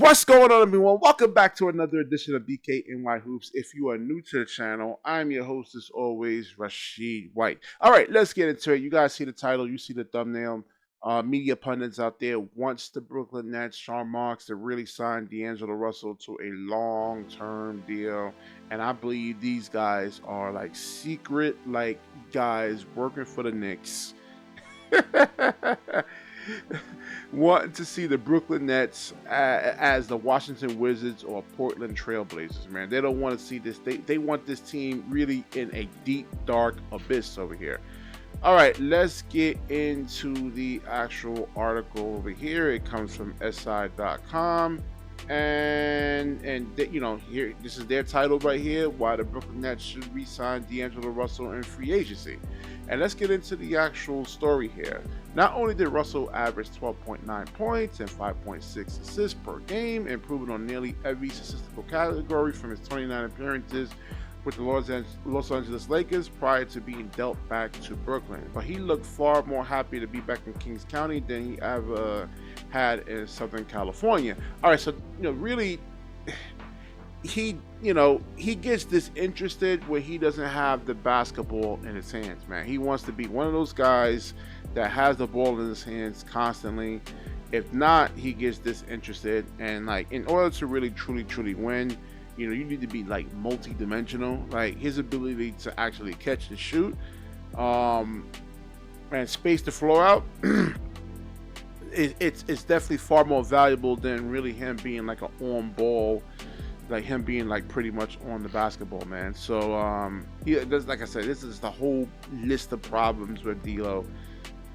What's going on, everyone? Welcome back to another edition of BKNY Hoops. If you are new to the channel, I'm your host, as always, Rashid White. All right, let's get into it. You guys see the title, you see the thumbnail. Media pundits out there wants the Brooklyn Nets, Sean Marks, to really sign D'Angelo Russell to a long-term deal. And I believe these guys are like secret, like guys working for the Knicks. Wanting to see the Brooklyn Nets as the Washington Wizards or Portland Trailblazers, man. They don't want to see this. They want this team really in a deep, dark abyss over here. All right, let's get into the actual article over here. It comes from SI.com. And you know, here, this is their title right here: why the Brooklyn Nets should re-sign D'Angelo Russell in free agency. And let's get into the actual story here. Not only did Russell average 12.9 points and 5.6 assists per game, improving on nearly every statistical category from his 29 appearances with the Los Angeles Lakers prior to being dealt back to Brooklyn, but he looked far more happy to be back in Kings County than he ever had in Southern California. All right, so really, he gets disinterested where he doesn't have the basketball in his hands, man. He wants to be one of those guys that has the ball in his hands constantly. If not, he gets disinterested, and like, in order to really truly win, you need to be like multi-dimensional. Like, his ability to actually catch and shoot, and space the floor out, it's definitely far more valuable than really him being like an on ball, like him being like pretty much on the basketball, man. So like I said, this is the whole list of problems with D'Lo,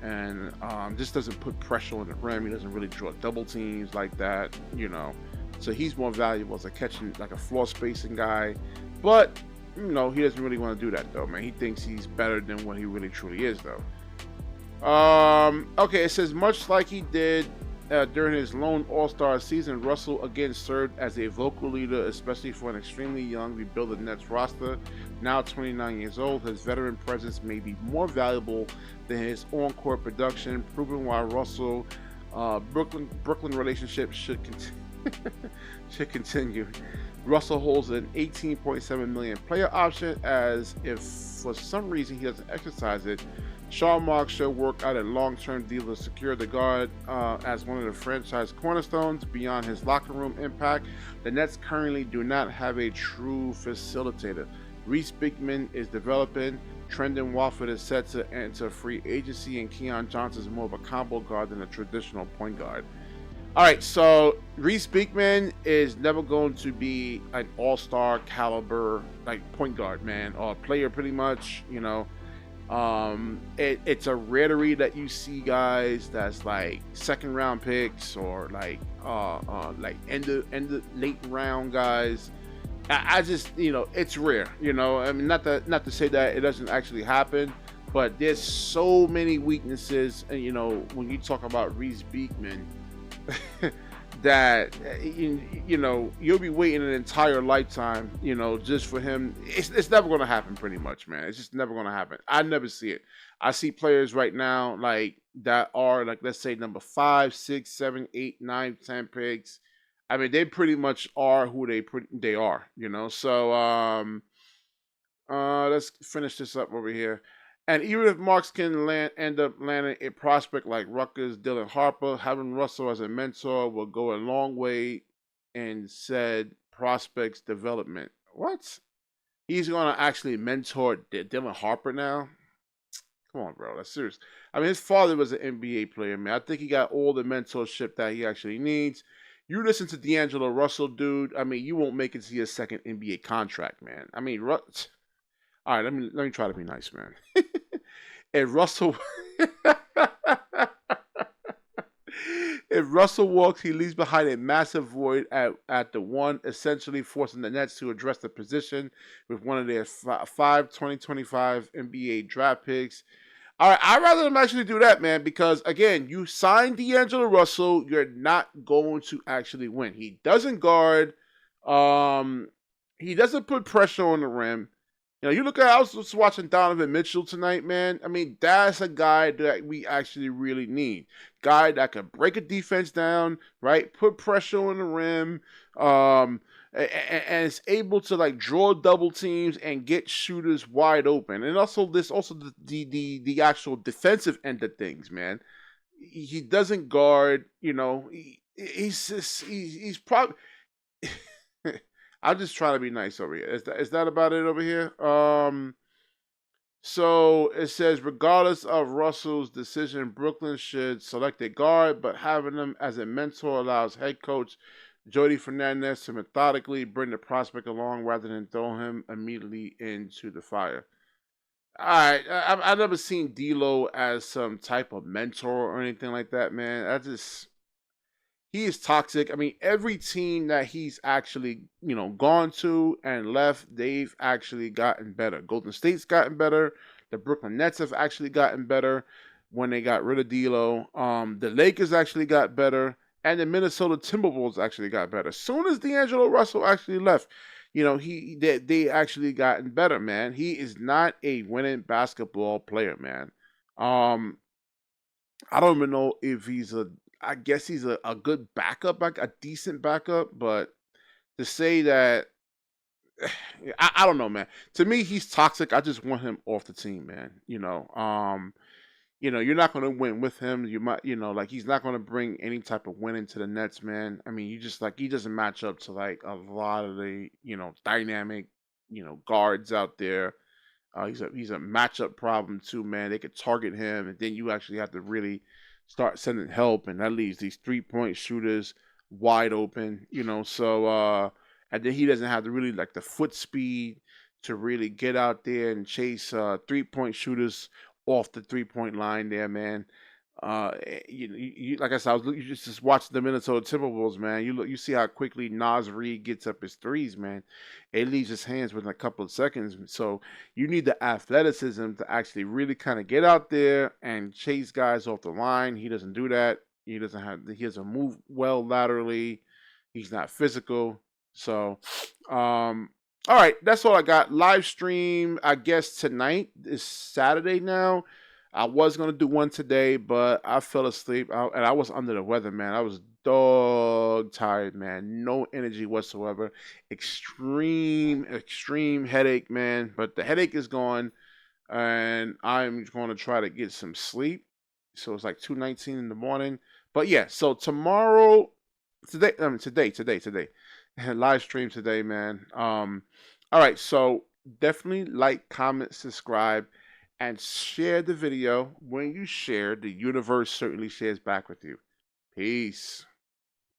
and just doesn't put pressure on the rim. He doesn't really draw double teams like that, So he's more valuable as a catching, like a floor spacing guy. But, he doesn't really want to do that, though, man. He thinks he's better than what he really truly is, though. Okay, it says, much like he did during his lone All-Star season, Russell again served as a vocal leader, especially for an extremely young rebuilded Nets roster. Now 29 years old, his veteran presence may be more valuable than his on-court production, proving why Russell Brooklyn relationship should continue. Russell holds an $18.7 million player option, as if for some reason he doesn't exercise it, Sean Marks should work out a long-term deal to secure the guard as one of the franchise cornerstones. Beyond his locker room impact, the Nets currently do not have a true facilitator. Reese Beekman is developing. Trendon Watford is set to enter free agency, and Keon Johnson is more of a combo guard than a traditional point guard. All right, so Reese Beekman is never going to be an all-star caliber like point guard, man, or player, pretty much. It's a rarity that you see guys that's like second round picks or like end of late round guys. I just, it's rare. I mean, not to say that it doesn't actually happen, but there's so many weaknesses. And when you talk about Reese Beekman, that you'll be waiting an entire lifetime, just for him. It's never going to happen, pretty much, man. It's just never going to happen. I never see it. I see players right now like that are like, let's say, number 5, 6, 7, 8, 9, 10 picks. I mean, they pretty much are who they are, So let's finish this up over here. And even if Marks can end up landing a prospect like Rutgers, Dylan Harper, having Russell as a mentor will go a long way in said prospect's development. What? He's going to actually mentor Dylan Harper now? Come on, bro. That's serious. I mean, his father was an NBA player, man. I think he got all the mentorship that he actually needs. You listen to D'Angelo Russell, dude. I mean, you won't make it to your second NBA contract, man. I mean, all right, let me try to be nice, man. If Russell if Russell walks, he leaves behind a massive void at the one, essentially forcing the Nets to address the position with one of their 5 2025 NBA draft picks. All right, I'd rather them actually do that, man, because, again, you sign D'Angelo Russell, you're not going to actually win. He doesn't guard. He doesn't put pressure on the rim. You look at, I was just watching Donovan Mitchell tonight, man. I mean, that's a guy that we actually really need. Guy that could break a defense down, right? Put pressure on the rim, and is able to like draw double teams and get shooters wide open. And also the actual defensive end of things, man. He doesn't guard, he's just he's probably I'm just trying to be nice over here. Is that about it over here? So it says, regardless of Russell's decision, Brooklyn should select a guard, but having him as a mentor allows head coach Jody Fernandez to methodically bring the prospect along rather than throw him immediately into the fire. All right, I've never seen D'Lo as some type of mentor or anything like that, man. He is toxic. I mean, every team that he's actually, gone to and left, they've actually gotten better. Golden State's gotten better. The Brooklyn Nets have actually gotten better when they got rid of D'Lo. The Lakers actually got better, and the Minnesota Timberwolves actually got better. As soon as D'Angelo Russell actually left, they actually gotten better, man. He is not a winning basketball player, man. Um, I don't even know if I guess he's a good backup, like a decent backup, but to say that, I don't know, man. To me, he's toxic. I just want him off the team, man. You're not going to win with him. You might, like he's not going to bring any type of win into the Nets, man. I mean, you just like he doesn't match up to like a lot of the, dynamic, guards out there. He's a matchup problem too, man. They could target him, and then you actually have to really start sending help, and that leaves these 3-point shooters wide open. And then he doesn't have like the foot speed to really get out there and chase 3-point shooters off the 3-point line there, man. Like I said, you just watch the Minnesota Timberwolves, man. You see how quickly Nas Reed gets up his threes, man. It leaves his hands within a couple of seconds. So you need the athleticism to actually really kind of get out there and chase guys off the line. He doesn't do that. He doesn't move well laterally. He's not physical. So, all right, that's all I got. Live stream, I guess tonight is Saturday now. I was gonna do one today, but I fell asleep, and I was under the weather, man. I was dog tired, man. No energy whatsoever. Extreme, extreme headache, man. But the headache is gone, and I'm going to try to get some sleep. So it's like 2:19 in the morning. But yeah, so tomorrow, today, live stream today, man. All right, so definitely like, comment, subscribe, and share the video. When you share, the universe certainly shares back with you. Peace.